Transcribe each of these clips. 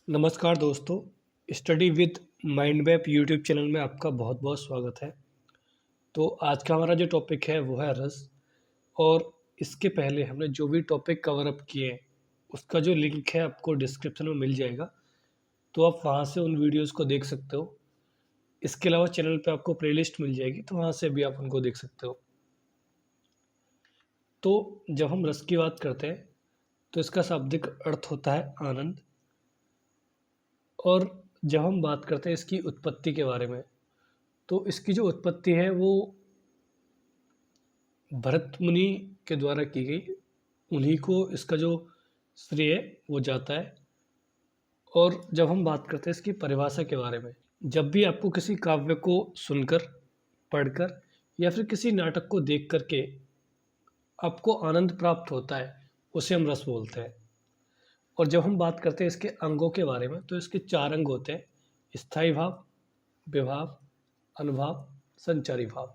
नमस्कार दोस्तों, study with mind map YouTube channel में आपका बहुत बहुत स्वागत है। तो आज का हमारा जो टॉपिक है वो है रस। और इसके पहले हमने जो भी टॉपिक कवर अप किए हैं उसका जो लिंक है आपको डिस्क्रिप्शन में मिल जाएगा, तो आप वहाँ से उन वीडियोस को देख सकते हो। इसके अलावा चैनल पे आपको प्लेलिस्ट मिल जाएगी, तो वहाँ से भी आप उनको देख सकते हो। तो जब हम रस की बात करते हैं तो इसका शाब्दिक अर्थ होता है आनंद। और जब हम बात करते हैं इसकी उत्पत्ति के बारे में, तो इसकी जो उत्पत्ति है वो भरत मुनि के द्वारा की गई। उन्हीं को इसका जो श्रेय वो जाता है। और जब हम बात करते हैं इसकी परिभाषा के बारे में, जब भी आपको किसी काव्य को सुनकर, पढ़कर या फिर किसी नाटक को देख करके आपको आनंद प्राप्त होता है, उसे हम रस बोलते हैं। और जब हम बात करते हैं इसके अंगों के बारे में, तो इसके 4 अंग होते हैं: स्थायी भाव, विभाव, अनुभाव, संचारी भाव।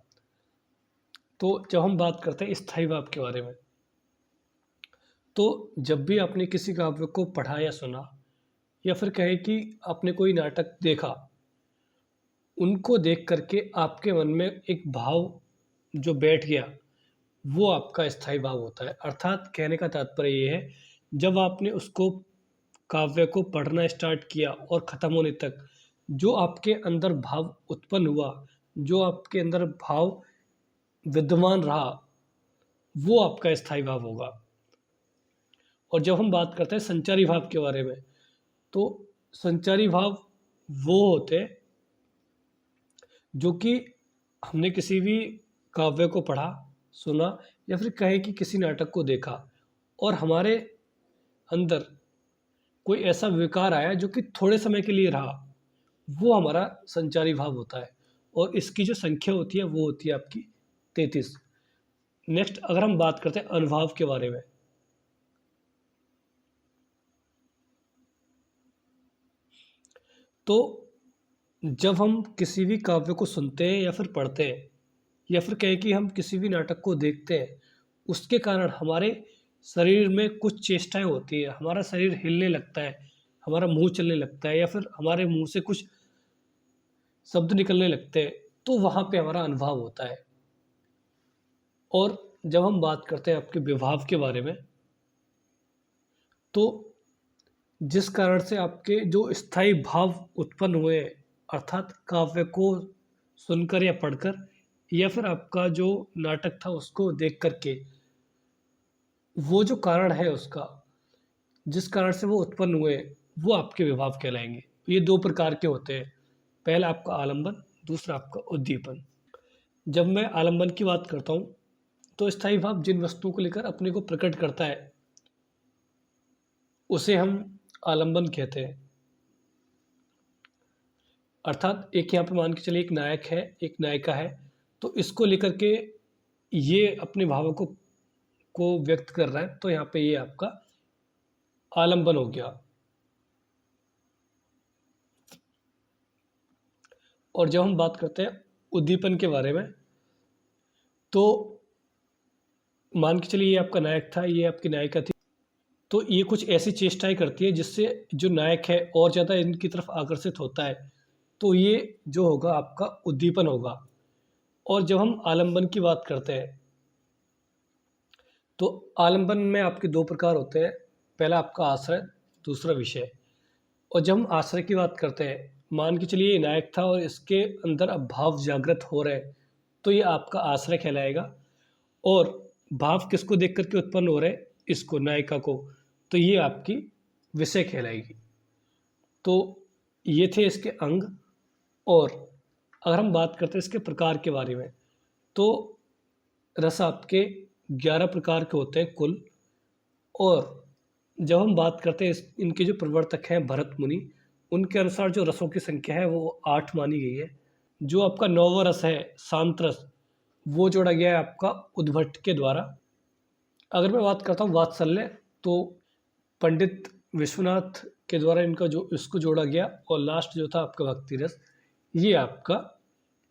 तो जब हम बात करते हैं स्थायी भाव के बारे में, तो जब भी आपने किसी काव्य को पढ़ा या सुना या फिर कहे कि आपने कोई नाटक देखा, उनको देख करके आपके मन में एक भाव जो बैठ गया, वो आपका स्थायी भाव होता है। अर्थात कहने का तात्पर्य ये है, जब आपने उसको काव्य को पढ़ना स्टार्ट किया और ख़त्म होने तक जो आपके अंदर भाव उत्पन्न हुआ, जो आपके अंदर भाव विद्यमान रहा, वो आपका स्थायी भाव होगा। और जब हम बात करते हैं संचारी भाव के बारे में, तो संचारी भाव वो होते हैं जो कि हमने किसी भी काव्य को पढ़ा, सुना या फिर कहे कि किसी नाटक को देखा और हमारे अंदर कोई ऐसा विकार आया जो कि थोड़े समय के लिए रहा, वो हमारा संचारी भाव होता है। और इसकी जो संख्या होती है वो होती है आपकी 33। नेक्स्ट अगर हम बात करते हैं अनुभाव के बारे में, तो जब हम किसी भी काव्य को सुनते हैं या फिर पढ़ते हैं या फिर कहें कि हम किसी भी नाटक को देखते हैं, उसके कारण हमारे शरीर में कुछ चेष्टाएं होती है, हमारा शरीर हिलने लगता है, हमारा मुंह चलने लगता है या फिर हमारे मुंह से कुछ शब्द निकलने लगते हैं, तो वहाँ पे हमारा अनुभव होता है। और जब हम बात करते हैं आपके विभाव के बारे में, तो जिस कारण से आपके जो स्थायी भाव उत्पन्न हुए, अर्थात काव्य को सुनकर या पढ़कर या फिर आपका जो नाटक था उसको देख करके, वो जो कारण है उसका, जिस कारण से वो उत्पन्न हुए, वो आपके विभाव कहलाएंगे। ये 2 प्रकार के होते हैं, पहला आपका आलंबन, दूसरा आपका उद्दीपन। जब मैं आलंबन की बात करता हूँ, तो स्थायी भाव जिन वस्तुओं को लेकर अपने को प्रकट करता है, उसे हम आलंबन कहते हैं। अर्थात एक यहाँ पे मान के चलिए एक नायक है, एक नायिका है, तो इसको लेकर के ये अपने भावों को व्यक्त कर रहा है, तो यहाँ पे ये आपका आलंबन हो गया। और जब हम बात करते हैं उद्दीपन के बारे में, तो मान के चलिए ये आपका नायक था, ये आपकी नायिका थी, तो ये कुछ ऐसी चेष्टाएं करती है जिससे जो नायक है और ज़्यादा इनकी तरफ आकर्षित होता है, तो ये जो होगा आपका उद्दीपन होगा। और जब हम आलंबन की बात करते हैं, तो आलंबन में आपके 2 प्रकार होते हैं, पहला आपका आश्रय, दूसरा विषय। और जब हम आश्रय की बात करते हैं, मान के चलिए ये नायक था और इसके अंदर अब भाव जागृत हो रहे हैं, तो ये आपका आश्रय कहलाएगा। और भाव किसको देख करके उत्पन्न हो रहे हैं, इसको, नायिका को, तो ये आपकी विषय कहलाएगी। तो ये थे इसके अंग। और अगर हम बात करते हैं इसके प्रकार के बारे में, तो रस आपके 11 प्रकार के होते हैं कुल। और जब हम बात करते हैं इनके जो प्रवर्तक हैं भरत मुनि, उनके अनुसार जो रसों की संख्या है वो 8 मानी गई है। जो आपका 9वां रस है शांत रस, वो जोड़ा गया है आपका उद्भट के द्वारा। अगर मैं बात करता हूँ वात्सल्य, तो पंडित विश्वनाथ के द्वारा इनका जो इसको जोड़ा गया। और लास्ट जो था आपका भक्ति रस, ये आपका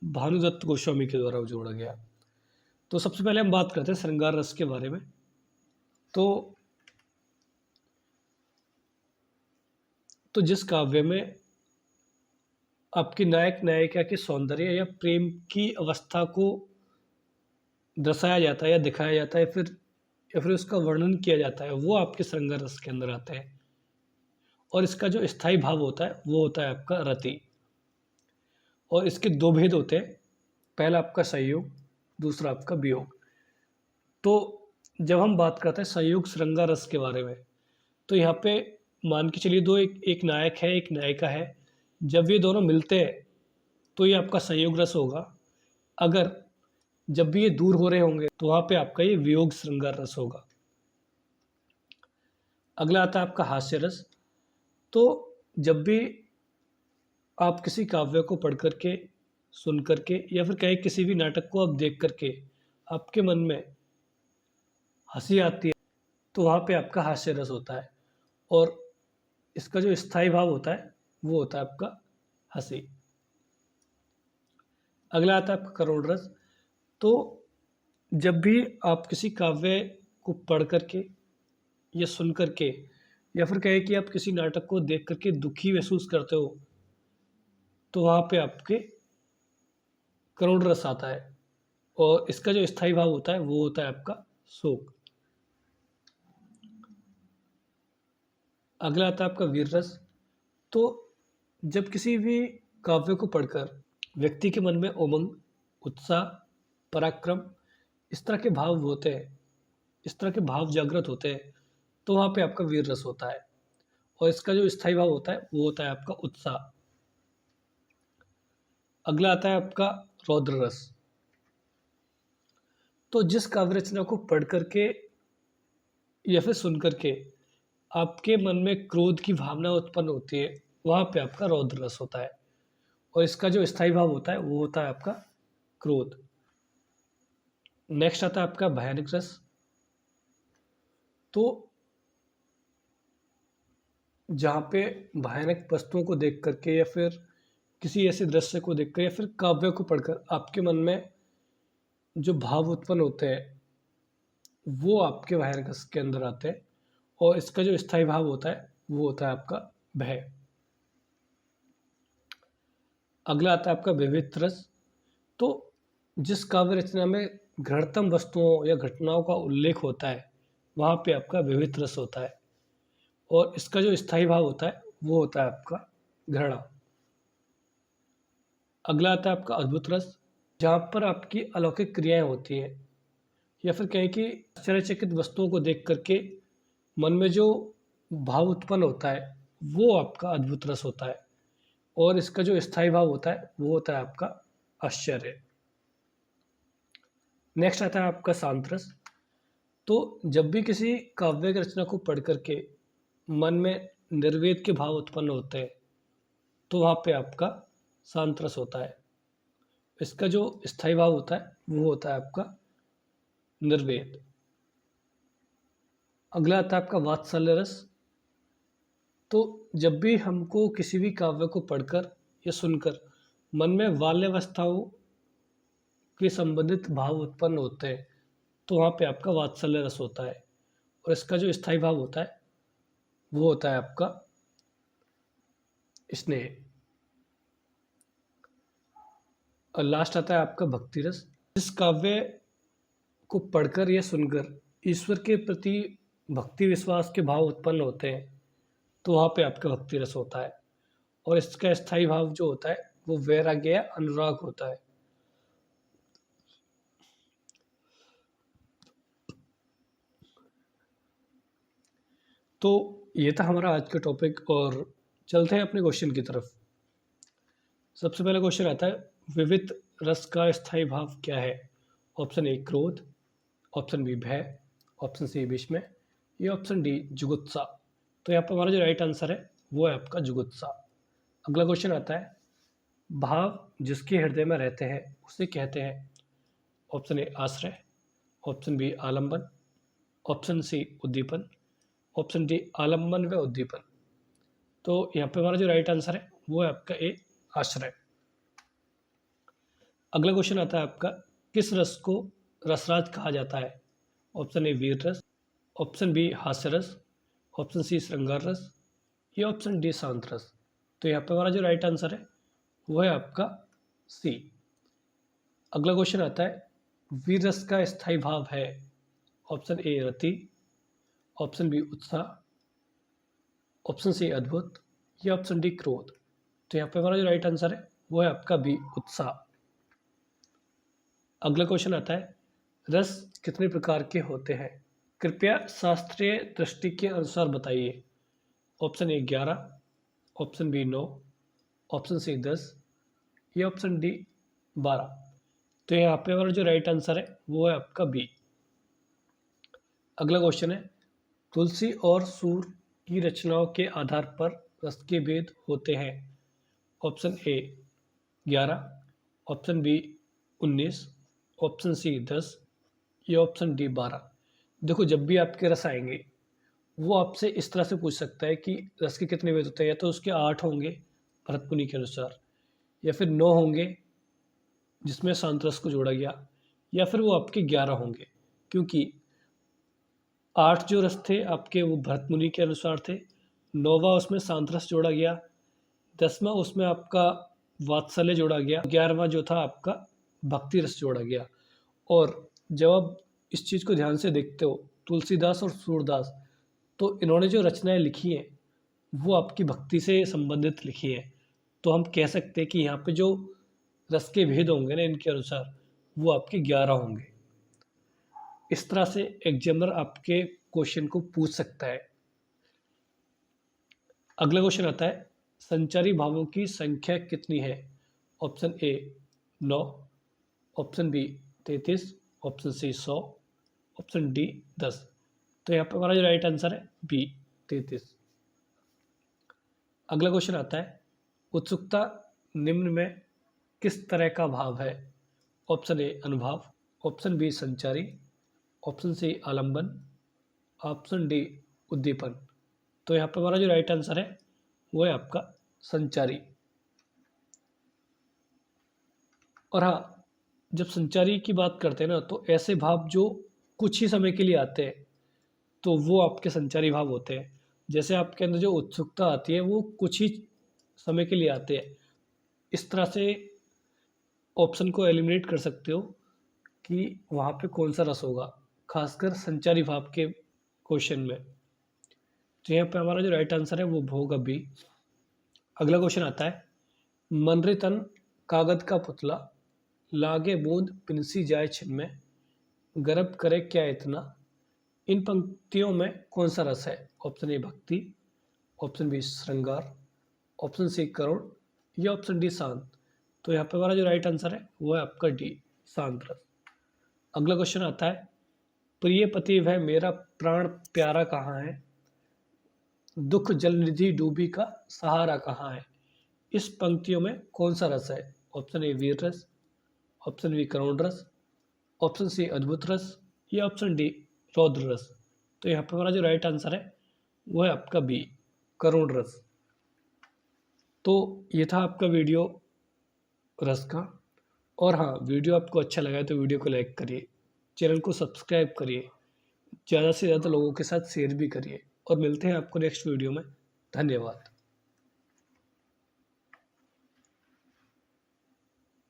भानुदत्त गोस्वामी के द्वारा जोड़ा गया। तो सबसे पहले हम बात करते हैं श्रृंगार रस के बारे में। तो तो जिस काव्य में आपकी नायक नायिका के सौंदर्य या प्रेम की अवस्था को दर्शाया जाता है या दिखाया जाता है, या फिर उसका वर्णन किया जाता है, वो आपके श्रृंगार रस के अंदर आता है। और इसका जो स्थायी भाव होता है वो होता है आपका रति। और इसके दो भेद होते हैं, पहला आपका संयोग, दूसरा आपका वियोग। तो जब हम बात करते हैं संयोग श्रृंगार रस के बारे में, तो यहाँ पे मान के चलिए दो, एक नायक है एक नायिका है। जब ये दोनों मिलते हैं तो ये आपका संयोग रस होगा। अगर जब भी ये दूर हो रहे होंगे तो वहाँ पे आपका ये वियोग श्रृंगार रस होगा। अगला आता है आपका हास्य रस। तो जब भी आप किसी काव्य को पढ़ करके, सुन करके, या फिर कहीं किसी भी नाटक को आप देख करके आपके मन में हंसी आती है, तो वहाँ पे आपका हास्य रस होता है। और इसका जो स्थायी भाव होता है वो होता है आपका हंसी। अगला आता है आपका करुण रस। तो जब भी आप किसी काव्य को पढ़ करके या सुन करके, या फिर कहें कि आप किसी नाटक को देख करके दुखी महसूस करते हो, तो वहाँ पे आपके करुण रस आता है। और इसका जो स्थायी भाव होता है वो होता है आपका शोक। अगला आता है आपका वीर रस। तो जब किसी भी काव्य को पढ़कर व्यक्ति के मन में उमंग, उत्साह, पराक्रम, इस तरह के भाव होते हैं, इस तरह के भाव जागृत होते हैं, तो वहाँ पे आपका वीर रस होता है। और इसका जो स्थायी भाव होता है वो होता है आपका उत्साह। अगला आता है आपका रौद्र रस। तो जिस काव्य रचना को पढ़ करके या फिर सुन करके आपके मन में क्रोध की भावना उत्पन्न होती है, वहाँ पे आपका रौद्र रस होता है। और इसका जो स्थायी भाव होता है वो होता है आपका क्रोध। नेक्स्ट आता है आपका भयानक रस। तो जहाँ पे भयानक वस्तुओं को देख करके, या फिर किसी ऐसे दृश्य को देखकर, या फिर काव्य को पढ़कर आपके मन में जो भाव उत्पन्न होते हैं वो आपके भयानक रस के अंदर आते हैं। और इसका जो स्थायी भाव होता है वो होता है आपका भय। अगला आता है आपका विविध रस। तो जिस काव्य रचना में घृणतम वस्तुओं या घटनाओं का उल्लेख होता है वहाँ पे आपका विविध रस होता है। और इसका जो स्थायी भाव होता है वो होता है आपका घृणा। अगला आता है आपका अद्भुत रस, जहाँ पर आपकी अलौकिक क्रियाएं होती हैं, या फिर कहें कि आश्चर्यचकित वस्तुओं को देख करके मन में जो भाव उत्पन्न होता है वो आपका अद्भुत रस होता है। और इसका जो स्थायी भाव होता है वो होता है आपका आश्चर्य। नेक्स्ट आता है आपका शांत रस। तो जब भी किसी काव्य की रचना को पढ़ करके मन में निर्वेद के भाव उत्पन्न होते हैं, तो वहाँ पे आपका शांत रस होता है। इसका जो स्थायी भाव होता है वो होता है आपका निर्वेद। अगला आता है आपका वात्सल्य रस। तो जब भी हमको किसी भी काव्य को पढ़कर या सुनकर मन में बाल्यावस्थाओं के संबंधित भाव उत्पन्न होते हैं, तो वहाँ पे आपका वात्सल्य रस होता है। और इसका जो स्थायी भाव होता है वो होता है आपका स्नेह। और लास्ट आता है आपका भक्ति रस। जिस काव्य को पढ़कर या सुनकर ईश्वर के प्रति भक्ति विश्वास के भाव उत्पन्न होते हैं, तो वहाँ पे आपका भक्ति रस होता है। और इसका स्थायी भाव जो होता है वो वैराग्य या अनुराग होता है। तो ये था हमारा आज का टॉपिक, और चलते हैं अपने क्वेश्चन की तरफ। सबसे पहला क्वेश्चन आता है विविध रस का स्थायी भाव क्या है। ऑप्शन ए क्रोध, ऑप्शन बी भय, ऑप्शन सी विस्मय, या ऑप्शन डी जुगुप्सा। तो यहाँ पर हमारा जो राइट आंसर है वो है आपका जुगुप्सा। अगला क्वेश्चन आता है भाव जिसके हृदय में रहते हैं उसे कहते हैं। ऑप्शन ए आश्रय, ऑप्शन बी आलंबन, ऑप्शन सी उद्दीपन, ऑप्शन डी आलंबन व उद्दीपन। तो यहाँ पे हमारा जो राइट आंसर है वो है आपका ए आश्रय। अगला क्वेश्चन आता है आपका किस रस को रसराज कहा जाता है। ऑप्शन ए वीर रस, ऑप्शन बी हास्य रस, ऑप्शन सी श्रृंगार रस, या ऑप्शन डी शांत रस। तो यहाँ पे हमारा जो राइट आंसर है वो है आपका सी। अगला क्वेश्चन आता है वीर रस का स्थायी भाव है। ऑप्शन ए रति, ऑप्शन बी उत्साह, ऑप्शन सी अद्भुत या ऑप्शन डी क्रोध। तो यहाँ पे हमारा जो राइट आंसर है वो है आपका बी उत्साह। अगला क्वेश्चन आता है रस कितने प्रकार के होते हैं? कृपया शास्त्रीय दृष्टि के अनुसार बताइए। Option A 11, option B 9, option C 10 या ऑप्शन डी 12। तो यहाँ पे हमारा जो राइट आंसर है वो है आपका बी। अगला क्वेश्चन है तुलसी और सूर की रचनाओं के आधार पर रस के भेद होते हैं। Option A 11, option B 19, option C 10 या ऑप्शन डी 12। देखो जब भी आपके रस आएंगे वो आपसे इस तरह से पूछ सकता है कि रस के कितने भेद होते हैं। या तो उसके 8 होंगे भरत मुनि के अनुसार, या फिर 9 होंगे जिसमें शांत रस को जोड़ा गया, या फिर वो आपके 11 होंगे। क्योंकि 8 जो रस थे आपके वो भरत मुनि के अनुसार थे, 9वां उसमें शांत रस जोड़ा गया, 10वां उसमें आपका वात्सल्य जोड़ा गया, 11वां जो था आपका भक्ति रस जोड़ा गया। और जब आप इस चीज़ को ध्यान से देखते हो तुलसीदास और सूरदास, तो इन्होंने जो रचनाएं लिखी हैं वो आपकी भक्ति से संबंधित लिखी हैं। तो हम कह सकते हैं कि यहाँ पे जो रस के भेद होंगे ना इनके अनुसार वो आपके 11 होंगे। इस तरह से एग्जामिनर आपके क्वेश्चन को पूछ सकता है। अगला क्वेश्चन आता है संचारी भावों की संख्या कितनी है? Option A 9, option B 33, option C 100, option D 10। तो यहाँ पे हमारा जो राइट आंसर है बी 33। अगला क्वेश्चन आता है उत्सुकता निम्न में किस तरह का भाव है? ऑप्शन ए अनुभाव, ऑप्शन बी संचारी, ऑप्शन सी आलंबन, ऑप्शन डी उद्दीपन। तो यहाँ पे हमारा जो राइट आंसर है वो है आपका संचारी। और हाँ, जब संचारी की बात करते हैं ना तो ऐसे भाव जो कुछ ही समय के लिए आते हैं तो वो आपके संचारी भाव होते हैं। जैसे आपके अंदर जो उत्सुकता आती है वो कुछ ही समय के लिए आते हैं। इस तरह से ऑप्शन को एलिमिनेट कर सकते हो कि वहाँ पे कौन सा रस होगा, खासकर संचारी भाव के क्वेश्चन में। तो यहाँ पे हमारा जो राइट आंसर है वो होगा बी। अगला क्वेश्चन आता है मनरे तन कागज का पुतला, लागे बूंद पिनसी जाए छिन में, गर्भ करे क्या इतना। इन पंक्तियों में कौन सा रस है? ऑप्शन ए भक्ति, ऑप्शन बी श्रृंगार, ऑप्शन सी करुण या ऑप्शन डी शांत। तो यहाँ पे हमारा जो राइट आंसर है वो है आपका डी शांत रस। अगला क्वेश्चन आता है प्रिय पति वह मेरा प्राण प्यारा कहाँ है, दुख जल निधि डूबी का सहारा कहाँ है। इस पंक्तियों में कौन सा रस है? ऑप्शन ए वीर रस, ऑप्शन बी करुण रस, ऑप्शन सी अद्भुत रस या ऑप्शन डी रौद्र रस। तो यहाँ पे हमारा जो राइट आंसर है वो है आपका बी करुण रस। तो ये था आपका वीडियो रस का। और हाँ, वीडियो आपको अच्छा लगा है तो वीडियो को लाइक करिए, चैनल को सब्सक्राइब करिए, ज़्यादा से ज़्यादा लोगों के साथ शेयर भी करिए। और मिलते हैं आपको नेक्स्ट वीडियो में। धन्यवाद।